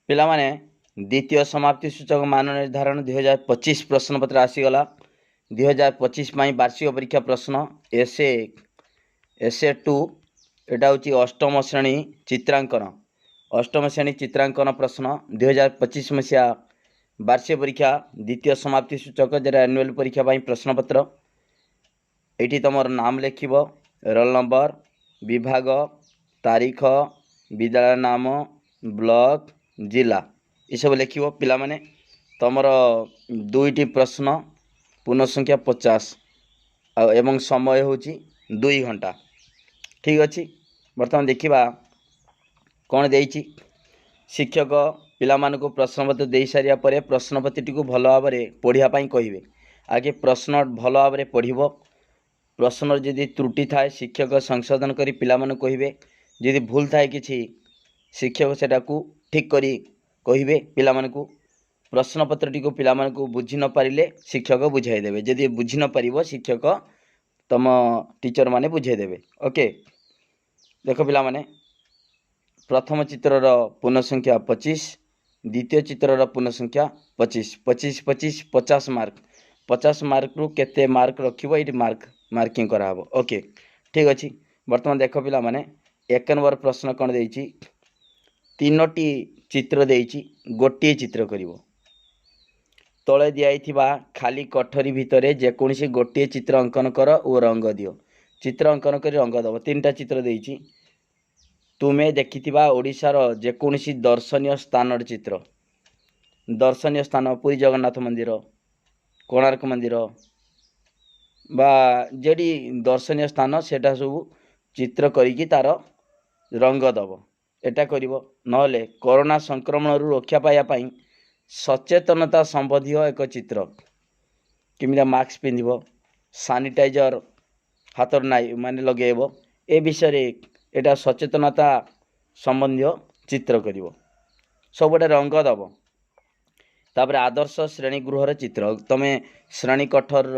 पिला माने द्वितीय समाप्ति सूचक मान निर्धारण 2025 प्रश्नपत्र आसीगला 2025 वार्षिक परीक्षा प्रश्न एसे 2 एटा हूँ अष्टम श्रेणी चित्रांकन प्रश्न 2025 मसीहा वार्षिक परीक्षा द्वितीय समाप्ति सूचक जरा एनुअल परीक्षा प्रश्नपत्र ये तुम नाम लिख रोल नंबर विभाग तारीख विद्यालय नाम ब्लॉक जिला ये सब लिख पिला माने तुमर दुईटी प्रश्न पूर्ण संख्या 50 एवं समय हूँ 2 घंटा। ठीक अच्छे बर्तमान देखा कौन दे शिक्षक पिला मानक प्रश्नपत्र दे सारिया पर प्रश्नपत्र को भल भाव पढ़ापी कहे आगे प्रश्न भल भाव पढ़ प्रश्न जदि त्रुटि थाए शिक्षक संशोधन कर पिला मानक कहे जदि भूल थाए कि शिक्षक सेटा को ठीक करी कहे पिला मानक प्रश्नपत्र टी को पिला मानक बुझी न पारिले शिक्षक बुझाईदेवे जदि बुझी न पार शिक्षक तुम टीचर माने बुझाईदेवे। ओके देख पिला माने प्रथम चित्रर पूर्ण संख्या 25 द्वितीय चित्रर पूर्ण संख्या 25 25 25 50 मार्क 50 मार्क रु केते मार्क रखिबो ये मार्किंग करा हबो। ओके ठीक अच्छे बर्तमान देख पिला माने 1 नंबर प्रश्न कौन देइछि 3टी चित्र देइछि गोटे चित्र करिवो तले दिया खाली कठरी भितर जेकोसी गोटे चित्र अंकन कर और रंग दियो चित्र अंकन कर रंग दब 3टा चित्र देइछि तुमे देखिथिबा ओडिशार जेकोसी दर्शनीय स्थान चित्र दर्शनीय स्थान पुरी जगन्नाथ मंदिर कोणार्क मंदिर बा जेडी दर्शनीय स्थान सेटा सब चित्र करिकी तार रंग दब एटा करिवो नहले कोरोना संक्रमण रु रक्षा पाया पई सचेतनता संबंधी एक चित्र किमिदा मास्क पिंधिबो सैनिटाइजर हाथ माने लगेबो ए विषय एटा सचेतनता संबंधी चित्र करिवो सबुटे रंग दब तापर आदर्श श्रेणी गृहर चित्र तमे श्रेणी कठर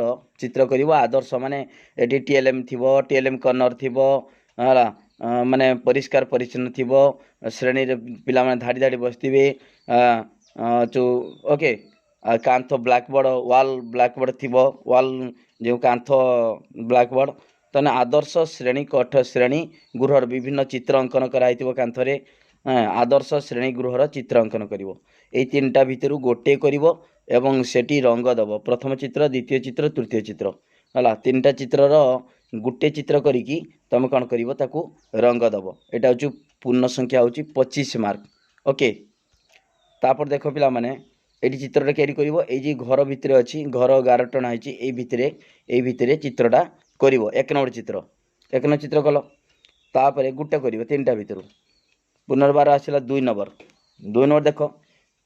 चित्र करिवो आदर्श माने एटी टीएलएम थिबो टीएलएम कर्नर थिबो हला माने परिष्कार परिच्छन्न थिबो श्रेणी रे पिला माने धाड़ी धाड़ी बसथिबे जो ओके कांथ ब्लैकबोर्ड वाल ब्लैकबोर्ड थिबो वाल जो कांथ ब्लैकबोर्ड तने आदर्श श्रेणी कठ श्रेणी गृहर विभिन्न चित्र अंकन कराइथिबो कांथरे आदर्श श्रेणी गृहर चित्र अंकन करिवो ए 3टा भितर गोटे करिवो एवं सेटी रंग दब प्रथम चित्र द्वितीय चित्र तृतीय चित्र हला 3टा चित्रर गोटे चित्र करिकी तुम कौन करिवो ताकू रंग दब एटा होची पूर्ण संख्या होची 25 मार्क। ओके तापर देख पिला माने एटी चित्रटा केरी करिवो ए जे घर भितरे अछि घर 11 टन आइछि ए भितरे चित्रटा करिवो 1 नंबर चित्र कल तापर गुटे करिवो 3टा भितरु पुनर्बार आसिला 2 नंबर देख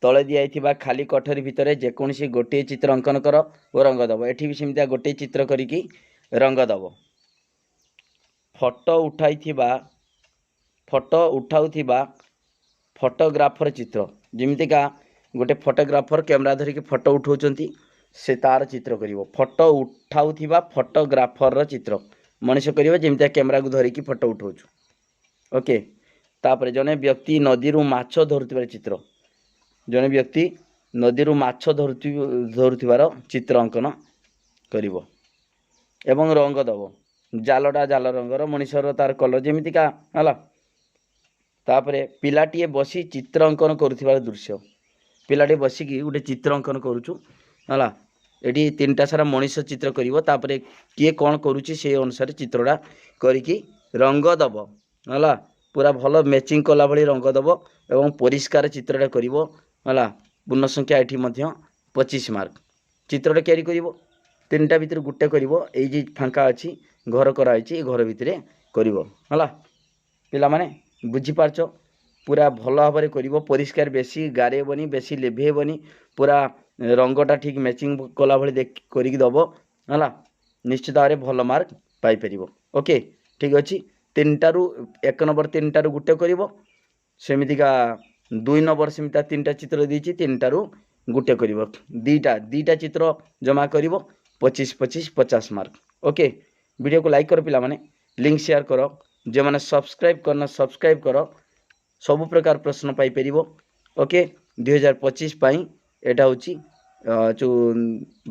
तले दिया खाली कठरी भितर जेकोसी गोटे चित्र अंकन कर और रंग दब एठी भी सेमितिया गोटे चित्र करिकी रंग दब फोटो उठाउथिबा फोटोग्राफर चित्र जमितिका गोटे फोटोग्राफर कैमरा धरिकी फोटो उठाउचंती से तार चित्र करिवो फोटो उठाउथिबा फोटोग्राफर चित्र मनुष्य करिवो जमितिया कैमरा को धरिकी फोटो उठाउछु। ओके तापर जने व्यक्ति नदी रु माछ धरुथिबार चित्र जने व्यक्ति नदी रु माछ धरुथिबार चित्र अंकन करिवो एवं रंग दब जालटा जाल रंगर मनुष्यर तार कलर जमितिका हला तापरे पिलाटीए बसी चित्र अंकन करुथिबार दृश्य पिलाटी बसिकी गोटे चित्र अंकन करूछु हला एटी 3टा सारा मनुष्य चित्र करिवो तापरे किए कौन करूची से अनुसार चित्रटा करिकी रंग दब हला पूरा भल मैचिंग कला भली रंग दब एवं परिष्कार चित्रटा करिवो हला पूर्ण संख्या एठी मध्य 25 मार्क चित्रटा क्यारी करिवो 3टा भितर गुटे करिवो ए जे फांका अछि घर कराइछि घर भितरे करिवो हला पिला माने बुझी पारछ पूरा भल भाव करिवो परिष्कार बेसी गारेबनी बेसी लेभेबनी पूरा रंगटा ठीक मैचिंग कला भली देख करिक दबो हला निश्चित भाव भल मार्क पाई परिवो। ओके ठीक अछि 3टा रु 1 नंबर 3टा रु गुटे करिवो सेमितिका 2 नंबर सेमिता 3टा चित्र देछि 3टा रु गुटे करिवो दीटा चित्र जमा करिवो 25 25 50 मार्क। ओके वीडियो को लाइक करो पिला माने लिंक शेयर करो जो मैंने सब्सक्राइब करना सब्सक्राइब करो सब प्रकार प्रश्न पाई परिबो ओके 2025 ପାଇଁ ଏଟା ହେଉଛି जो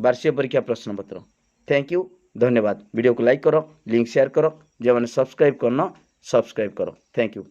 वार्षिक परीक्षा प्रश्न पत्र। थैंक यू धन्यवाद। वीडियो को लाइक करो, लिंक शेयर करो, जो मैंने सब्सक्राइब करना सब्सक्राइब करो। Thank you.